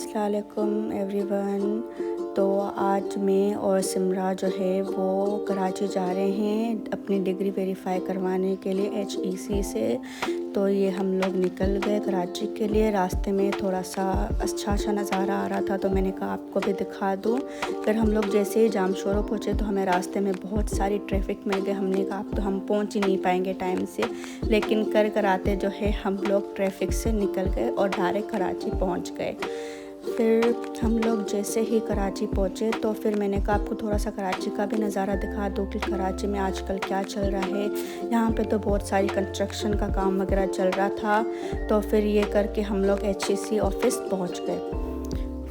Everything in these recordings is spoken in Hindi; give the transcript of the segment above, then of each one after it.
अस्सलाम वालेकुम एवरीवन। तो आज मैं और सिमरा जो है वो कराची जा रहे हैं अपनी डिग्री वेरीफाई करवाने के लिए HEC से। तो ये हम लोग निकल गए कराची के लिए। रास्ते में थोड़ा सा अच्छा नज़ारा आ रहा था तो मैंने कहा आपको भी दिखा दूँ। फिर हम लोग जैसे ही जामशोरो पहुँचे तो हमें रास्ते में बहुत सारी ट्रैफिक मिल गई। हमने कहा अब तो हम पहुँच ही नहीं पाएंगे टाइम से, लेकिन कराते जो है हम लोग ट्रैफिक से निकल गए और डायरेक्ट कराची पहुँच गए। फिर हम लोग जैसे ही कराची पहुँचे तो फिर मैंने कहा आपको थोड़ा सा कराची का भी नज़ारा दिखा दूँ कि कराची में आजकल क्या चल रहा है। यहाँ पे तो बहुत सारी कंस्ट्रक्शन का काम वगैरह चल रहा था। तो फिर ये करके हम लोग HEC ऑफिस पहुँच गए।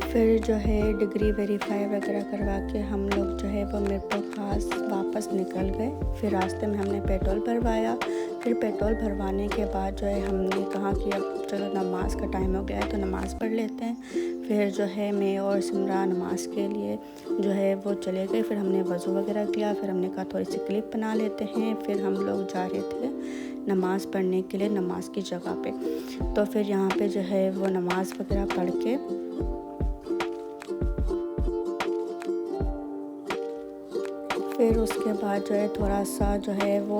फिर जो है डिग्री वेरीफाई वगैरह करवा के हम लोग जो है वो मिरपुर खास वापस निकल गए। फिर रास्ते में हमने पेट्रोल भरवाया। फिर पेट्रोल भरवाने के बाद जो है हमने कहा कि अब चलो नमाज का टाइम हो गया है तो नमाज़ पढ़ लेते हैं। फिर जो है मैं और सिमरा नमाज के लिए जो है वो चले गए। फिर हमने वज़ू वगैरह किया। फिर हमने कहा थोड़ी सी क्लिप बना लेते हैं। फिर हम लोग जा रहे थे नमाज़ पढ़ने के लिए नमाज की जगह पे। तो फिर यहाँ पे जो है वो नमाज़ वगैरह पढ़ के फिर उसके बाद जो है थोड़ा सा जो है वो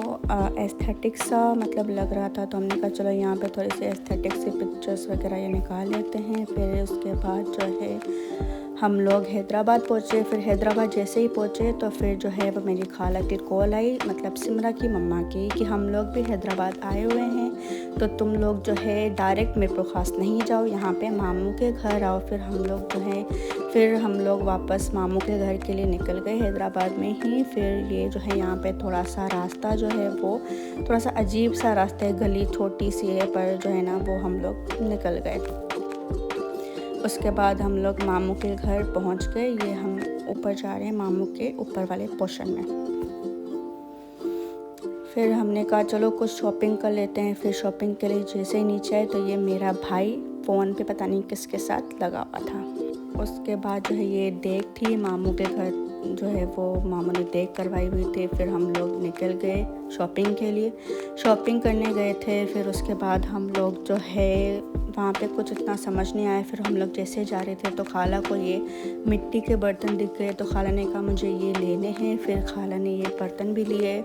एस्थेटिक सा मतलब लग रहा था। तो हमने कहा चलो यहाँ पे थोड़ी सी एस्थेटिक सी पिक्चर्स वगैरह ये निकाल लेते हैं। फिर उसके बाद जो है हम लोग हैदराबाद पहुँचे। फिर हैदराबाद जैसे ही पहुँचे तो फिर जो है वो मेरी खाला की कॉल आई, मतलब सिमरा की मम्मा की, कि हम लोग भी हैदराबाद आए हुए हैं तो तुम लोग जो है डायरेक्ट मिरपुर खास नहीं जाओ, यहाँ पे मामू के घर आओ। फिर हम लोग वापस मामू के घर के लिए निकल गए हैदराबाद में ही। फिर ये जो है यहाँ पे थोड़ा सा रास्ता जो है वो थोड़ा सा अजीब सा रास्ता है, गली छोटी सी है, पर जो है ना वो हम लोग निकल गए। उसके बाद हम लोग मामू के घर पहुँच गए। ये हम ऊपर जा रहे हैं मामू के ऊपर वाले पोर्शन में। फिर हमने कहा चलो कुछ शॉपिंग कर लेते हैं। फिर शॉपिंग के लिए जैसे ही नीचे आए तो ये मेरा भाई फ़ोन पे पता नहीं किसके साथ लगा हुआ था। उसके बाद जो है ये देख थी मामू के घर जो है वो मामू ने देख करवाई हुई थी। फिर हम लोग निकल गए शॉपिंग के लिए, शॉपिंग करने गए थे। फिर उसके बाद हम लोग जो है वहाँ पे कुछ इतना समझ नहीं आया। फिर हम लोग जैसे जा रहे थे तो खाला को ये मिट्टी के बर्तन दिख गए तो खाला ने कहा मुझे ये लेने हैं। फिर खाला ने ये बर्तन भी लिए।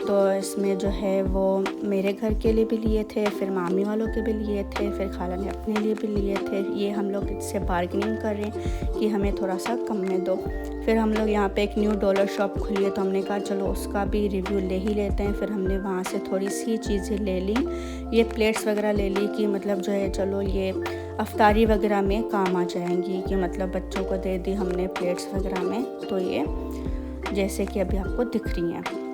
तो इसमें जो है वो मेरे घर के लिए भी लिए थे, फिर मामी वालों के भी लिए थे, फिर खाला ने अपने लिए भी लिए थे। ये हम लोग इससे बार्गेनिंग कर रहे हैं कि हमें थोड़ा सा कम में दो। फिर हम लोग यहाँ पे एक न्यू डॉलर शॉप खुली है तो हमने कहा चलो उसका भी रिव्यू ले ही लेते हैं। फिर हमने वहाँ से थोड़ी सी चीज़ें ले ली, ये प्लेट्स वगैरह ले ली कि मतलब जो है चलो ये अफ्तारी वगैरह में काम आ जाएंगी, कि मतलब बच्चों को दे दी हमने प्लेट्स वगैरह में। तो ये जैसे कि अभी आपको दिख रही हैं।